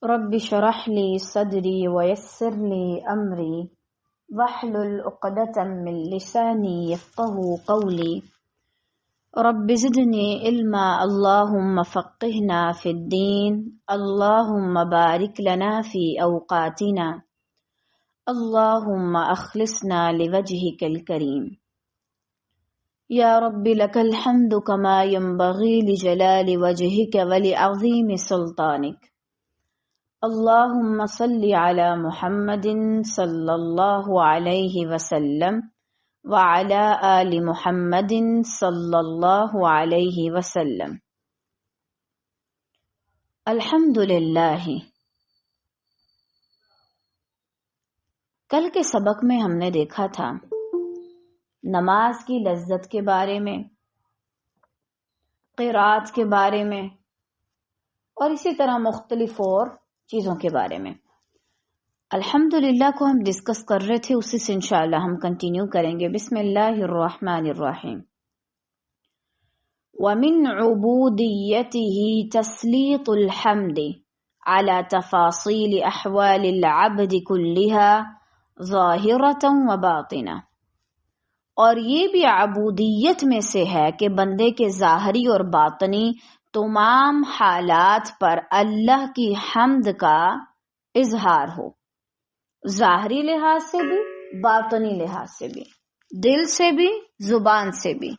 رب اشرح لي صدري ويسر لي أمري واحلل عقدة من لساني يفقهوا قولي رب زدني علما اللهم فقهنا في الدين اللهم بارك لنا في أوقاتنا اللهم أخلصنا لوجهك الكريم يا رب لك الحمد كما ينبغي لجلال وجهك ولعظيم سلطانك اللهم صل على محمد صلى الله عليه وسلم وعلى آل محمد صلى الله عليه وسلم الحمدللہ۔ کل کے سبق میں ہم نے دیکھا تھا نماز کی لذت کے بارے میں، قرات کے بارے میں اور اسی طرح مختلف اور چیزوں کے بارے میں۔ الحمدللہ کو ہم ڈسکس کر رہے تھے، اسی سے انشاءاللہ ہم کنٹینیو کریں گے۔ بسم اللہ الرحمن الرحیم۔ وَمِنْ عُبُودِيَّتِهِ تَسْلِيطُ الْحَمْدِ عَلَى تَفَاصِيلِ أَحْوَالِ الْعَبْدِ كُلِّهَا ظَاهِرَةً وَبَاطِنَةً، اور یہ بھی عبودیت میں سے ہے کہ بندے کے ظاہری اور باطنی تمام حالات پر اللہ کی حمد کا اظہار ہو، ظاہری لحاظ سے بھی باطنی لحاظ سے بھی، دل سے بھی زبان سے بھی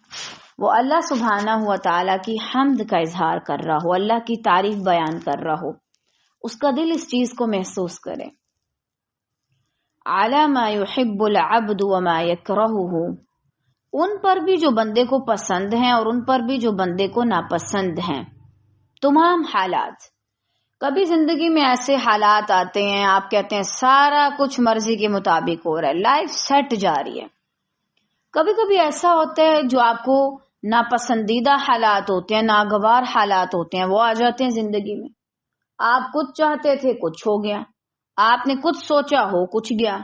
وہ اللہ سبحانہ و تعالیٰ کی حمد کا اظہار کر رہا ہو، اللہ کی تعریف بیان کر رہا ہو، اس کا دل اس چیز کو محسوس کرے۔ علی ما یحب العبد وما یکرہہ، ان پر بھی جو بندے کو پسند ہیں اور ان پر بھی جو بندے کو ناپسند ہیں، تمام حالات۔ کبھی زندگی میں ایسے حالات آتے ہیں آپ کہتے ہیں سارا کچھ مرضی کے مطابق ہو رہا ہے، لائف سیٹ جا رہی ہے۔ کبھی کبھی ایسا ہوتا ہے جو آپ کو ناپسندیدہ حالات ہوتے ہیں، ناگوار حالات ہوتے ہیں، وہ آ جاتے ہیں زندگی میں۔ آپ کچھ چاہتے تھے، کچھ ہو گیا، آپ نے کچھ سوچا ہو، کچھ گیا۔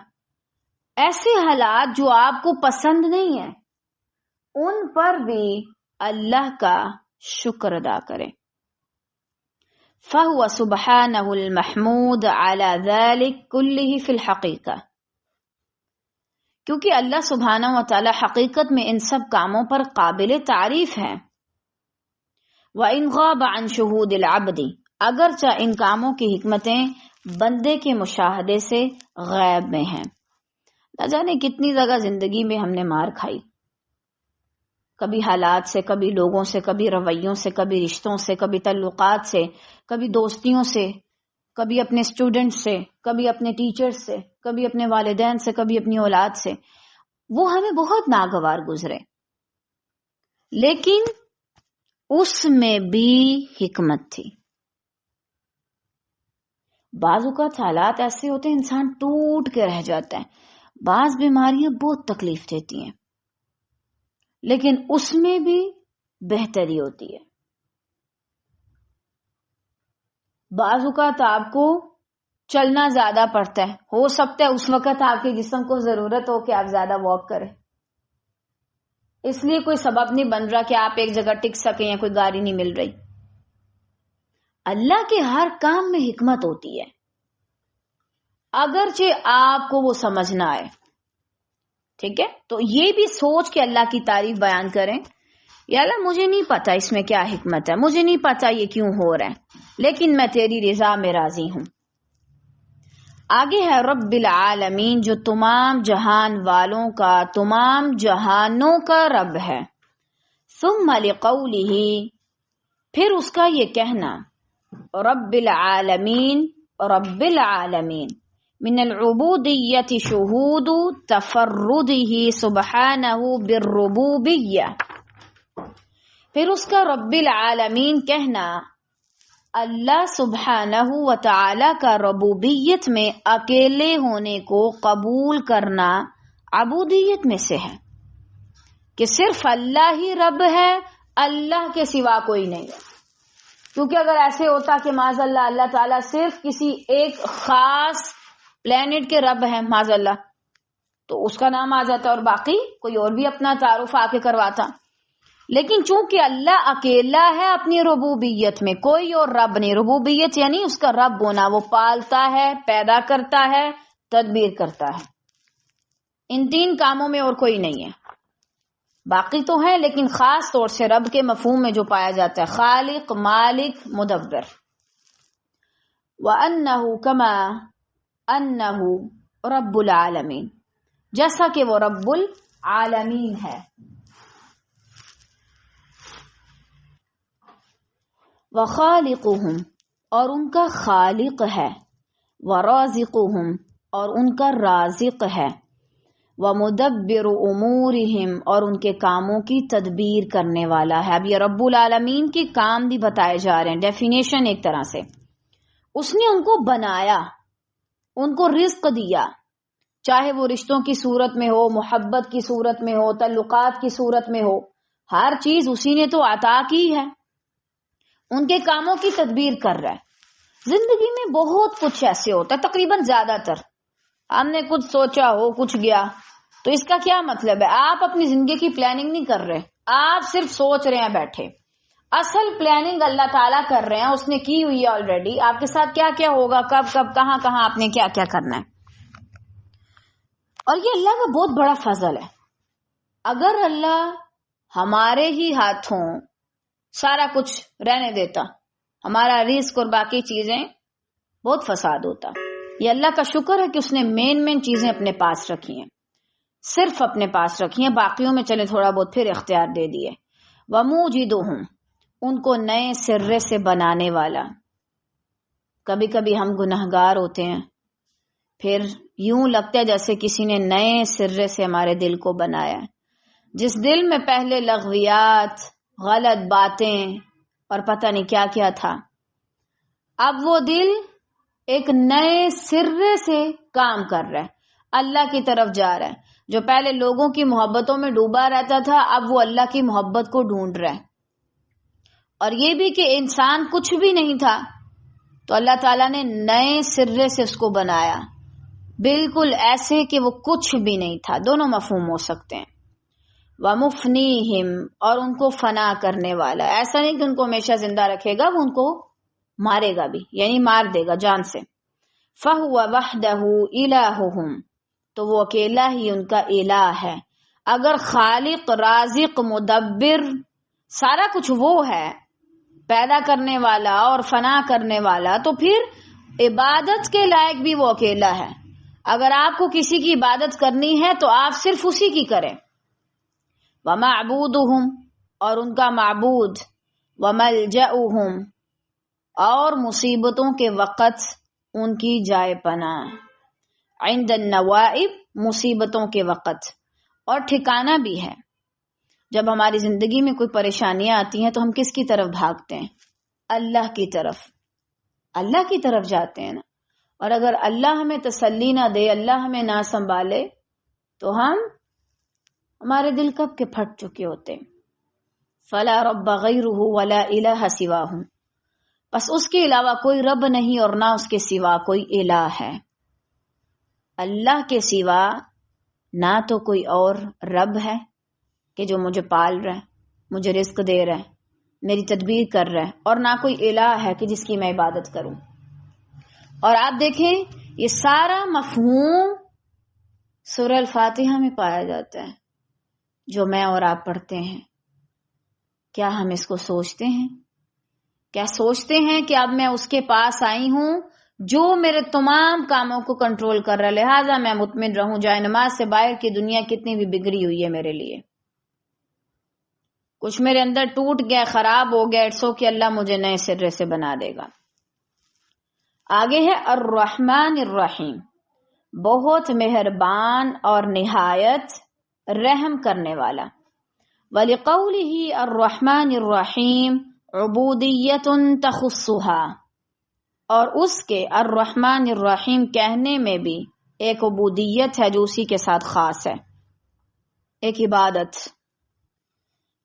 ایسے حالات جو آپ کو پسند نہیں ہیں، ان پر بھی اللہ کا شکر ادا کریں۔ فَهُوَ سُبْحَانَهُ الْمَحْمُودُ عَلَى ذَلِكَ كُلِّهِ فِي الْحَقِيقَةِ، کیونکہ اللہ سبحانہ و تعالی حقیقت میں ان سب کاموں پر قابل تعریف ہے۔ وَإِنْ غَابَ عَنْ شُهُودِ الْعَبْدِ، اگرچہ ان کاموں کی حکمتیں بندے کے مشاہدے سے غیب میں ہیں۔ نہ جانے کتنی جگہ زندگی میں ہم نے مار کھائی، کبھی حالات سے، کبھی لوگوں سے، کبھی رویوں سے، کبھی رشتوں سے، کبھی تعلقات سے، کبھی دوستیوں سے، کبھی اپنے اسٹوڈنٹ سے، کبھی اپنے ٹیچر سے، کبھی اپنے والدین سے، کبھی اپنی اولاد سے۔ وہ ہمیں بہت ناگوار گزرے، لیکن اس میں بھی حکمت تھی۔ بعض اوقات حالات ایسے ہوتے ہیں انسان ٹوٹ کے رہ جاتا ہے، بعض بیماریاں بہت تکلیف دیتی ہیں، لیکن اس میں بھی بہتری ہوتی ہے۔ بعض اوقات آپ کو چلنا زیادہ پڑتا ہے، ہو سکتا ہے اس وقت آپ کے جسم کو ضرورت ہو کہ آپ زیادہ واک کریں، اس لیے کوئی سبب نہیں بن رہا کہ آپ ایک جگہ ٹک سکیں یا کوئی گاڑی نہیں مل رہی۔ اللہ کے ہر کام میں حکمت ہوتی ہے، اگرچہ آپ کو وہ سمجھ نہ آئے۔ ٹھیک ہے، تو یہ بھی سوچ کے اللہ کی تعریف بیان کریں، یا اللہ مجھے نہیں پتا اس میں کیا حکمت ہے، مجھے نہیں پتا یہ کیوں ہو رہا ہے، لیکن میں تیری رضا میں راضی ہوں۔ آگے ہے رب العالمین، جو تمام جہان والوں کا، تمام جہانوں کا رب ہے۔ ثم لقولہ، پھر اس کا یہ کہنا، رب العالمین، رب العالمین، من العبودیت شہود تفردہ سبحانہ بالربوبیہ، پھر اس کا رب العالمین کہنا اللہ سبحانہ و تعالی کا ربوبیت میں اکیلے ہونے کو قبول کرنا عبودیت میں سے ہے، کہ صرف اللہ ہی رب ہے، اللہ کے سوا کوئی نہیں ہے۔ کیونکہ اگر ایسے ہوتا کہ معاذ اللہ اللہ تعالیٰ صرف کسی ایک خاص پلانٹ کے رب ہیں معاذ اللہ، تو اس کا نام آ جاتا اور باقی کوئی اور بھی اپنا تعارف آ کے کرواتا۔ لیکن چونکہ اللہ اکیلا ہے اپنی ربوبیت میں، کوئی اور رب نہیں. ربوبیت یعنی اس کا رب ہونا، وہ پالتا ہے، پیدا کرتا ہے، تدبیر کرتا ہے. ان تین کاموں میں اور کوئی نہیں ہے. باقی تو ہے لیکن خاص طور سے رب کے مفہوم میں جو پایا جاتا ہے خالق، مالک، مدبر. وَأَنَّهُ كَمَا أَنَّهُ رَبُّ الْعَالَمِينَ، جیسا کہ وہ رب العالمین ہے. وَخَالِقُهُمْ، اور ان کا خالق ہے. وَرَازِقُهُمْ، اور ان کا رازق ہے. وَمُدَبِّرُ أُمُورِهِمْ، اور ان کے کاموں کی تدبیر کرنے والا ہے. اب یہ رب العالمین کے کام بھی بتائے جا رہے ہیں، ڈیفینیشن ایک طرح سے. اس نے ان کو بنایا، ان کو رزق دیا، چاہے وہ رشتوں کی صورت میں ہو، محبت کی صورت میں ہو، تعلقات کی صورت میں ہو، ہر چیز اسی نے تو عطا کی ہے. ان کے کاموں کی تدبیر کر رہا ہے. زندگی میں بہت کچھ ایسے ہوتا ہے، تقریباً زیادہ تر ہم نے کچھ سوچا ہو کچھ گیا، تو اس کا کیا مطلب ہے؟ آپ اپنی زندگی کی پلاننگ نہیں کر رہے، آپ صرف سوچ رہے ہیں بیٹھے. اصل پلاننگ اللہ تعالیٰ کر رہے ہیں، اس نے کی ہوئی ہے آلریڈی. آپ کے ساتھ کیا کیا ہوگا، کب کب، کہاں کہاں آپ نے کیا کیا کرنا ہے. اور یہ اللہ کا بہت بڑا فضل ہے. اگر اللہ ہمارے ہی ہاتھوں سارا کچھ رہنے دیتا، ہمارا رزق اور باقی چیزیں، بہت فساد ہوتا. یہ اللہ کا شکر ہے کہ اس نے مین چیزیں اپنے پاس رکھی ہیں، صرف اپنے پاس رکھی ہیں، باقیوں میں چلے تھوڑا بہت پھر اختیار دے دیے. وَمُوجِدُهُمْ، ان کو نئے سرے سے بنانے والا. کبھی کبھی ہم گنہگار ہوتے ہیں، پھر یوں لگتا ہے جیسے کسی نے نئے سرے سے ہمارے دل کو بنایا. جس دل میں پہلے لغویات، غلط باتیں اور پتہ نہیں کیا کیا تھا، اب وہ دل ایک نئے سرے سے کام کر رہا ہے، اللہ کی طرف جا رہا ہے. جو پہلے لوگوں کی محبتوں میں ڈوبا رہتا تھا، اب وہ اللہ کی محبت کو ڈھونڈ رہا ہے. اور یہ بھی کہ انسان کچھ بھی نہیں تھا تو اللہ تعالیٰ نے نئے سرے سے اس کو بنایا، بالکل ایسے کہ وہ کچھ بھی نہیں تھا. دونوں مفہوم ہو سکتے ہیں. وَمُفْنِيهِمْ، اور ان کو فنا کرنے والا. ایسا نہیں کہ ان کو ہمیشہ زندہ رکھے گا، وہ ان کو مارے گا بھی، یعنی مار دے گا جان سے. فَهُوَ وَحْدَهُ إِلَٰهُهُمْ، تو وہ اکیلا ہی ان کا الہ ہے. اگر خالق، رازق، مدبر سارا کچھ وہ ہے، پیدا کرنے والا اور فنا کرنے والا، تو پھر عبادت کے لائق بھی وہ اکیلا ہے. اگر آپ کو کسی کی عبادت کرنی ہے تو آپ صرف اسی کی کریں. وَمَعْبُودُهُمْ، اور ان کا معبود. وَمَلْجَأُهُمْ، اور مصیبتوں کے وقت ان کی جائے پناہ. عند النوائب، مصیبتوں کے وقت. اور ٹھکانہ بھی ہے، جب ہماری زندگی میں کوئی پریشانیاں آتی ہیں تو ہم کس کی طرف بھاگتے ہیں؟ اللہ کی طرف. اللہ کی طرف جاتے ہیں نا. اور اگر اللہ ہمیں تسلی نہ دے، اللہ ہمیں نہ سنبھالے، تو ہمارے دل کب کے پھٹ چکے ہوتے. فَلَا رَبَّ غَيْرُهُ وَلَا إِلَهَ سِوَاهُ، بس اس کے علاوہ کوئی رب نہیں اور نہ اس کے سوا کوئی الہ ہے. اللہ کے سوا نہ تو کوئی اور رب ہے کہ جو مجھے پال رہا ہے، مجھے رزق دے رہا ہے، میری تدبیر کر رہا ہے، اور نہ کوئی الہ ہے کہ جس کی میں عبادت کروں. اور آپ دیکھیں یہ سارا مفہوم سورہ الفاتحہ میں پایا جاتا ہے جو میں اور آپ پڑھتے ہیں. کیا ہم اس کو سوچتے ہیں؟ کیا سوچتے ہیں کہ اب میں اس کے پاس آئی ہوں جو میرے تمام کاموں کو کنٹرول کر رہا ہے، لہٰذا میں مطمئن رہوں، جائے نماز سے باہر کی دنیا کتنی بھی بگڑی ہوئی ہے میرے لیے، کچھ میرے اندر ٹوٹ گیا، خراب ہو گیا، اٹس اوکے، اللہ مجھے نئے سرے سے بنا دے گا. آگے ہے الرحمن الرحیم، بہت مہربان اور نہایت رحم کرنے والا. وَلِقَوْلِهِ الرحمن الرحیم عبودیت تخصها، اور اس کے الرحمن الرحیم کہنے میں بھی ایک عبودیت ہے جو اسی کے ساتھ خاص ہے، ایک عبادت.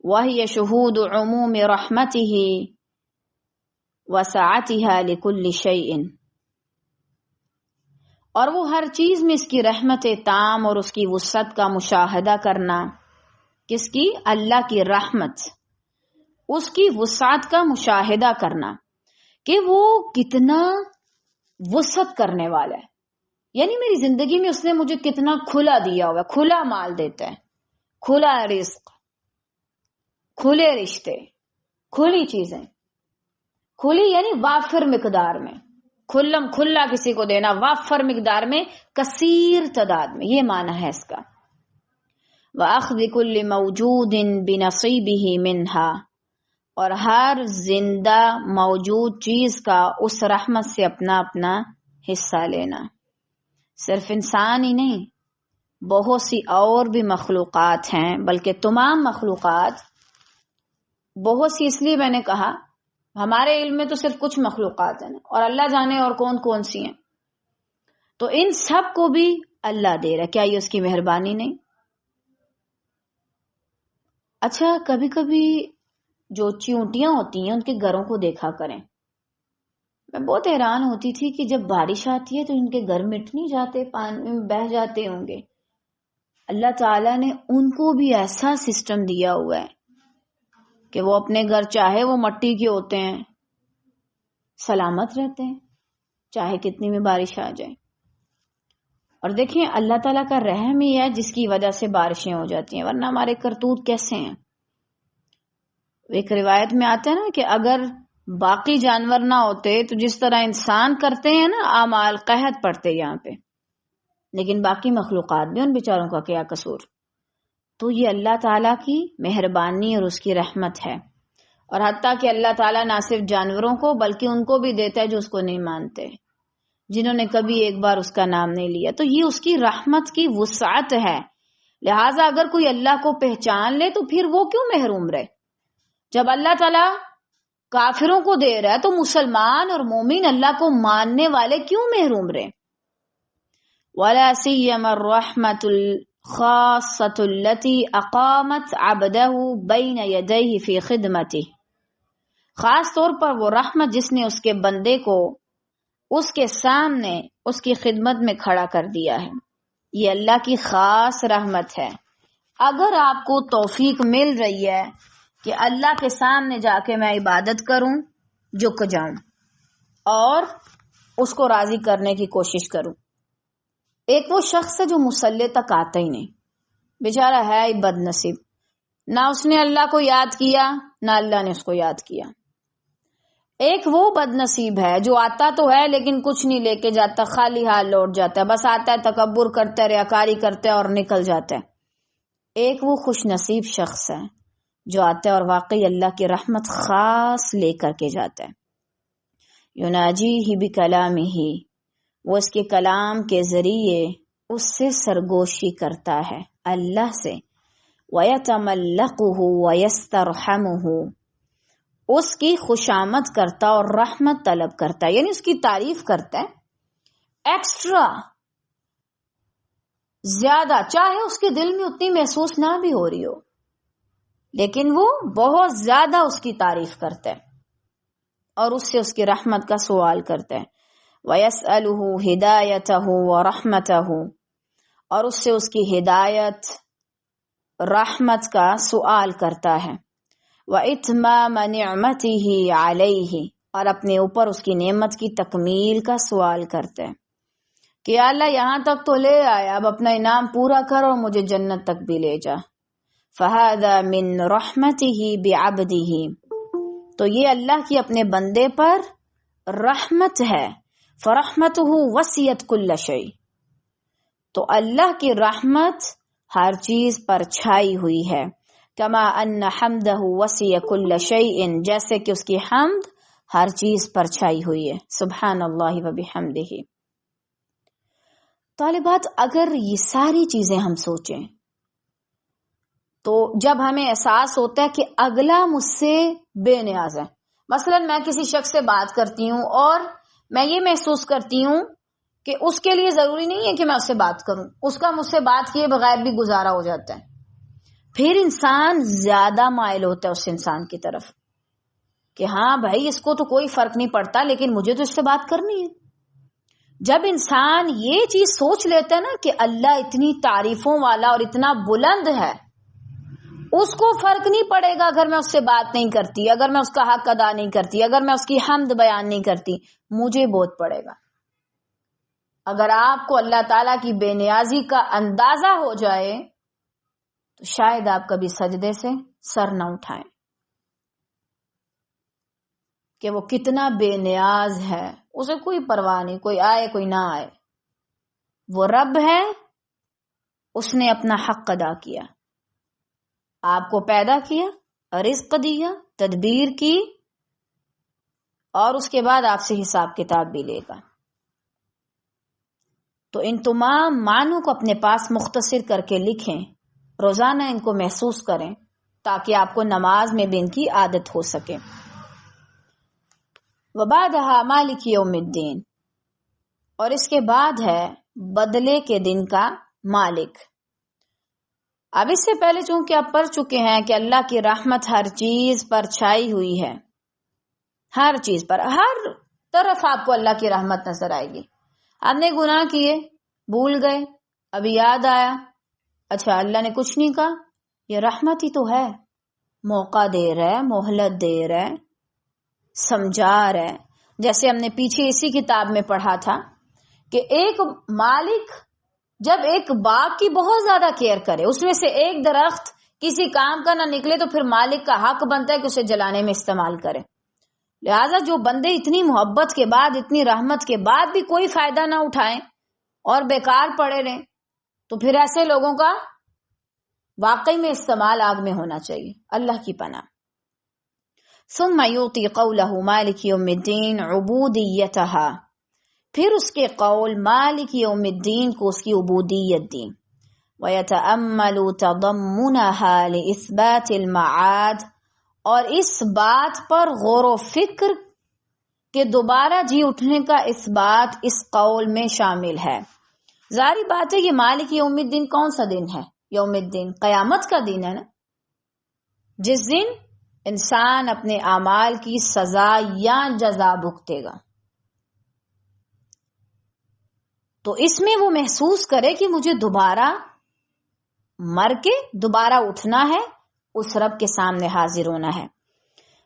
وَهِيَ شُهُودُ عُمُومِ رَحْمَتِهِ وَسَعَتِهَا لِكُلِّ شَيْءٍ، اور وہ ہر چیز میں اس کی رحمت تام اور اس کی وسعت کا مشاہدہ کرنا. کس کی؟ اللہ کی رحمت، اس کی وسعت کا مشاہدہ کرنا کہ وہ کتنا وسعت کرنے والا ہے. یعنی میری زندگی میں اس نے مجھے کتنا کھلا دیا ہوا ہے، کھلا مال دیتا ہے، کھلا رزق، کھلے رشتے، کھلی چیزیں، کھلی یعنی وافر مقدار میں، کھلم کھلا کسی کو دینا، وافر مقدار میں، کثیر تعداد میں، یہ معنی ہے اس کا. وَأَخْذِ كُلِّ مَوْجُودٍ بِنَصِيبِهِ مِنْهَا، اور ہر زندہ موجود چیز کا اس رحمت سے اپنا اپنا حصہ لینا. صرف انسان ہی نہیں، بہت سی اور بھی مخلوقات ہیں، بلکہ تمام مخلوقات، بہت سی اس لیے میں نے کہا ہمارے علم میں تو صرف کچھ مخلوقات ہیں اور اللہ جانے اور کون کون سی ہیں. تو ان سب کو بھی اللہ دے رہا ہے، کیا یہ اس کی مہربانی نہیں؟ اچھا کبھی کبھی جو چیونٹیاں ہوتی ہیں ان کے گھروں کو دیکھا کریں. میں بہت حیران ہوتی تھی کہ جب بارش آتی ہے تو ان کے گھر مٹ نہیں جاتے، پانی میں بہہ جاتے ہوں گے. اللہ تعالیٰ نے ان کو بھی ایسا سسٹم دیا ہوا ہے کہ وہ اپنے گھر چاہے وہ مٹی کے ہوتے ہیں سلامت رہتے ہیں، چاہے کتنی بھی بارش آ جائے. اور دیکھیں اللہ تعالیٰ کا رحم ہی ہے جس کی وجہ سے بارشیں ہو جاتی ہیں، ورنہ ہمارے کرتوت کیسے ہیں. ایک روایت میں آتا ہے نا کہ اگر باقی جانور نہ ہوتے تو جس طرح انسان کرتے ہیں نا اعمال، قحط پڑتے یہاں پہ، لیکن باقی مخلوقات بھی، ان بیچاروں کا کیا قصور. تو یہ اللہ تعالیٰ کی مہربانی اور اس کی رحمت ہے. اور حتیٰ کہ اللہ تعالیٰ نہ صرف جانوروں کو بلکہ ان کو بھی دیتا ہے جو اس کو نہیں مانتے، جنہوں نے کبھی ایک بار اس کا نام نہیں لیا. تو یہ اس کی رحمت کی وسعت ہے. لہٰذا اگر کوئی اللہ کو پہچان لے تو پھر وہ کیوں محروم رہے؟ جب اللہ تعالیٰ کافروں کو دے رہا ہے تو مسلمان اور مومن اللہ کو ماننے والے کیوں محروم رہے؟ وَلَا سِيَّمَا الرَّحْمَةُ الْخَاصَّةُ الَّتِي أَقَامَتْ عَبْدَهُ بَيْنَ يَدَيْهِ فِي خِدْمَتِهِ، خاص طور پر وہ رحمت جس نے اس کے بندے کو اس کے سامنے اس کی خدمت میں کھڑا کر دیا ہے. یہ اللہ کی خاص رحمت ہے. اگر آپ کو توفیق مل رہی ہے کہ اللہ کے سامنے جا کے میں عبادت کروں، جھک جاؤں اور اس کو راضی کرنے کی کوشش کروں. ایک وہ شخص ہے جو مصلی تک آتا ہی نہیں، بیچارہ ہے ہی بد نصیب، نہ اس نے اللہ کو یاد کیا نہ اللہ نے اس کو یاد کیا. ایک وہ بد نصیب ہے جو آتا تو ہے لیکن کچھ نہیں لے کے جاتا، خالی ہاتھ لوٹ جاتا ہے، بس آتا ہے تکبر کرتا ہے، ریاکاری کرتا ہے اور نکل جاتا ہے. ایک وہ خوش نصیب شخص ہے جو آتا ہے اور واقعی اللہ کی رحمت خاص لے کر کے جاتا ہے. یناجیہ بکلامہ، وہ اس کے کلام کے ذریعے اس سے سرگوشی کرتا ہے اللہ سے. وَيَتَمَلَّقُهُ وَيَسْتَرْحَمُهُ، اس کی خوشامد کرتا اور رحمت طلب کرتا ہے، یعنی اس کی تعریف کرتا ہے ایکسٹرا زیادہ، چاہے اس کے دل میں اتنی محسوس نہ بھی ہو رہی ہو لیکن وہ بہت زیادہ اس کی تعریف کرتا ہے اور اس سے اس کی رحمت کا سوال کرتا ہے. وَيَسْأَلُهُ هِدَایَتَهُ وَرَحْمَتَهُ، اور اس سے اس کی ہدایت، رحمت کا سوال کرتا ہے. وَإِتْمَامَ نِعْمَتِهِ عَلَيْهِ، اور اپنے اوپر اس کی نعمت کی تکمیل کا سوال کرتا ہے کہ یا اللہ یہاں تک تو لے آیا، اب اپنا انعام پورا کر اور مجھے جنت تک بھی لے جا. فَهَذَا مِن رَحْمَتِهِ بِعَبْدِهِ، تو یہ اللہ کی اپنے بندے پر رحمت ہے. فَرَحْمَتُهُ وَسِعَتْ كُلَّ شَيْءٍ، تو اللہ کی رحمت ہر چیز پر چھائی ہوئی ہے. کما ان حمدہ وسع کل شیء، جیسے کہ اس کی حمد ہر چیز پر چھائی ہوئی ہے. سبحان اللہ و بحمدہ. طالبات، اگر یہ ساری چیزیں ہم سوچیں تو جب ہمیں احساس ہوتا ہے کہ اگلا مجھ سے بے نیاز ہے، مثلا میں کسی شخص سے بات کرتی ہوں اور میں یہ محسوس کرتی ہوں کہ اس کے لیے ضروری نہیں ہے کہ میں اس سے بات کروں، اس کا مجھ سے بات کیے بغیر بھی گزارا ہو جاتا ہے، پھر انسان زیادہ مائل ہوتا ہے اس انسان کی طرف کہ ہاں بھائی اس کو تو کوئی فرق نہیں پڑتا لیکن مجھے تو اس سے بات کرنی ہے. جب انسان یہ چیز سوچ لیتا ہے نا کہ اللہ اتنی تعریفوں والا اور اتنا بلند ہے اس کو فرق نہیں پڑے گا اگر میں اس سے بات نہیں کرتی، اگر میں اس کا حق ادا نہیں کرتی، اگر میں اس کی حمد بیان نہیں کرتی، مجھے بہت پڑے گا۔ اگر آپ کو اللہ تعالیٰ کی بے نیازی کا اندازہ ہو جائے تو شاید آپ کبھی سجدے سے سر نہ اٹھائیں کہ وہ کتنا بے نیاز ہے، اسے کوئی پرواہ نہیں، کوئی آئے کوئی نہ آئے، وہ رب ہے، اس نے اپنا حق ادا کیا، آپ کو پیدا کیا، رزق دیا، تدبیر کی، اور اس کے بعد آپ سے حساب کتاب بھی لے گا۔ تو ان تمام معنوں کو اپنے پاس مختصر کر کے لکھیں، روزانہ ان کو محسوس کریں تاکہ آپ کو نماز میں بھی ان کی عادت ہو سکے۔ وبعدها مالک یوم الدین، اور اس کے بعد ہے بدلے کے دن کا مالک۔ اب اس سے پہلے چونکہ آپ پڑھ چکے ہیں کہ اللہ کی رحمت ہر چیز پر چھائی ہوئی ہے، ہر چیز پر، ہر طرف آپ کو اللہ کی رحمت نظر آئے گی۔ آپ نے گناہ کیے، بھول گئے، ابھی یاد آیا، اچھا اللہ نے کچھ نہیں کہا، یہ رحمت ہی تو ہے، موقع دے رہا ہے، مہلت دے رہا ہے، سمجھا رہا ہے۔ جیسے ہم نے پیچھے اسی کتاب میں پڑھا تھا کہ ایک مالک جب ایک باغ کی بہت زیادہ کیئر کرے، اس میں سے ایک درخت کسی کام کا نہ نکلے تو پھر مالک کا حق بنتا ہے کہ اسے جلانے میں استعمال کرے۔ لہذا جو بندے اتنی محبت کے بعد، اتنی رحمت کے بعد بھی کوئی فائدہ نہ اٹھائیں اور بیکار پڑے رہیں، تو پھر ایسے لوگوں کا واقعی میں استعمال آگ میں ہونا چاہیے، اللہ کی پناہ۔ ثم یعطی قولہ مالک یوم الدین عبودیتہا، پھر اس کے قول مالک یوم الدین کو اس کی عبودیت دی۔ وَيَتَأَمَّلُ تَضَمُّنَهَا لِإِثْبَاتِ الْمَعَادِ، اور اس بات پر غور و فکر کہ دوبارہ جی اٹھنے کا اس بات اس قول میں شامل ہے۔ ظاہری بات ہے کہ مالک یوم الدین کون سا دن ہے؟ یوم الدین قیامت کا دن ہے نا، جس دن انسان اپنے اعمال کی سزا یا جزا بھگتے گا۔ تو اس میں وہ محسوس کرے کہ مجھے دوبارہ مر کے دوبارہ اٹھنا ہے، اس رب کے سامنے حاضر ہونا ہے۔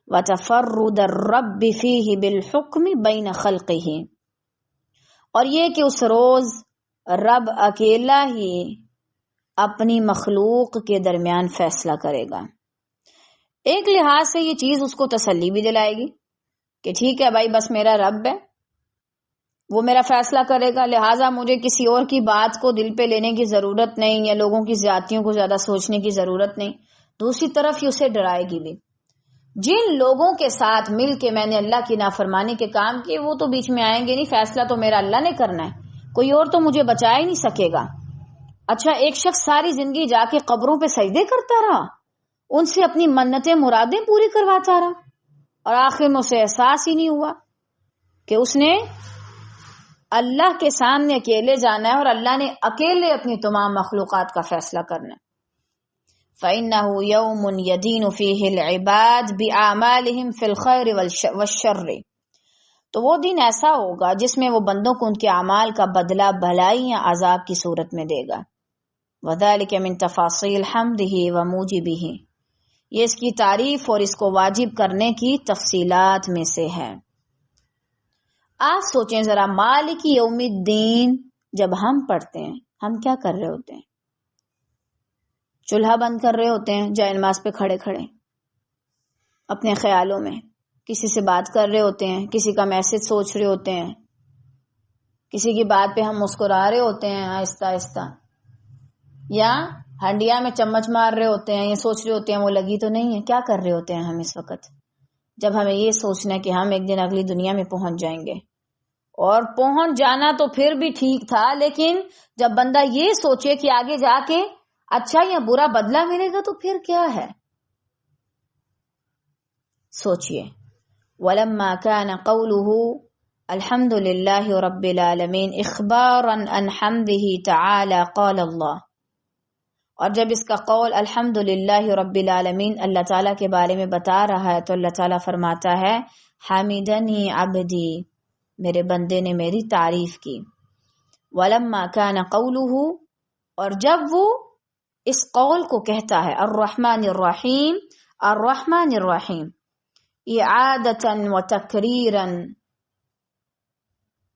وَتَفَرُّدَ الرَّبِّ فِيهِ بِالْحُكْمِ بَيْنَ خَلْقِهِ، اور یہ کہ اس روز رب اکیلا ہی اپنی مخلوق کے درمیان فیصلہ کرے گا۔ ایک لحاظ سے یہ چیز اس کو تسلی بھی دلائے گی کہ ٹھیک ہے بھائی، بس میرا رب ہے، وہ میرا فیصلہ کرے گا، لہٰذا مجھے کسی اور کی بات کو دل پہ لینے کی ضرورت نہیں، یا لوگوں کی زیادتیوں کو زیادہ سوچنے کی ضرورت نہیں۔ دوسری طرف یہ اسے ڈرائے گی بھی، جن لوگوں کے ساتھ مل کے میں نے اللہ کی نافرمانی کے کام کیے وہ تو بیچ میں آئیں گے نہیں، فیصلہ تو میرا اللہ نے کرنا ہے، کوئی اور تو مجھے بچا ہی نہیں سکے گا۔ اچھا، ایک شخص ساری زندگی جا کے قبروں پہ سجدے کرتا رہا، ان سے اپنی منتیں مرادیں پوری کرواتا رہا، اور آخر میں اسے احساس ہی نہیں ہوا کہ اس نے اللہ کے سامنے اکیلے جانا ہے اور اللہ نے اکیلے اپنی تمام مخلوقات کا فیصلہ کرنا ہے۔ فَإِنَّهُ يَوْمٌ يَدِينُ فِيهِ الْعِبَادِ بِأَعْمَالِهِمْ فِي الْخَيْرِ وَالشَّرِّ، تو وہ دن ایسا ہوگا جس میں وہ بندوں کو ان کے اعمال کا بدلہ بھلائی یا عذاب کی صورت میں دے گا۔ وَذَلِكَ مِن تَفَاصِيلِ حَمْدِهِ وَمُوجِبِهِ، یہ اس کی تعریف اور اس کو واجب کرنے کی تفصیلات میں سے ہے۔ آپ سوچیں ذرا، مالک یوم الدین جب ہم پڑھتے ہیں، ہم کیا کر رہے ہوتے ہیں؟ چولہا بند کر رہے ہوتے ہیں جائے نماز پہ کھڑے کھڑے، اپنے خیالوں میں کسی سے بات کر رہے ہوتے ہیں، کسی کا میسج سوچ رہے ہوتے ہیں، کسی کی بات پہ ہم مسکرا رہے ہوتے ہیں آہستہ آہستہ، یا ہنڈیا میں چمچ مار رہے ہوتے ہیں، یہ سوچ رہے ہوتے ہیں وہ لگی تو نہیں ہے۔ کیا کر رہے ہوتے ہیں ہم اس وقت جب ہمیں یہ سوچنا ہے کہ ہم ایک دن اگلی دنیا میں پہنچ جائیں گے؟ اور پہنچ جانا تو پھر بھی ٹھیک تھا، لیکن جب بندہ یہ سوچے کہ آگے جا کے اچھا یا برا بدلہ ملے گا تو پھر کیا ہے؟ سوچئے۔ وَلَمَّا كَانَ قَوْلُهُ الْحَمْدُ لِلَّهِ رَبِّ الْعَالَمِينَ إِخْبَارًا عَنْ حَمْدِهِ تَعَالَى قَالَ اللَّهُ، اور جب اس کا قول الحمد للہ رب العالمین اللہ تعالیٰ کے بارے میں بتا رہا ہے تو اللہ تعالیٰ فرماتا ہے حمیدنی عبدی، میرے بندے نے میری تعریف کی۔ وَلَمَّا كَانَ قَوْلُهُ، اور جب وہ اس قول کو کہتا ہے الرحمن الرحیم، الرحمن الرحیم اعادتا و تکریرا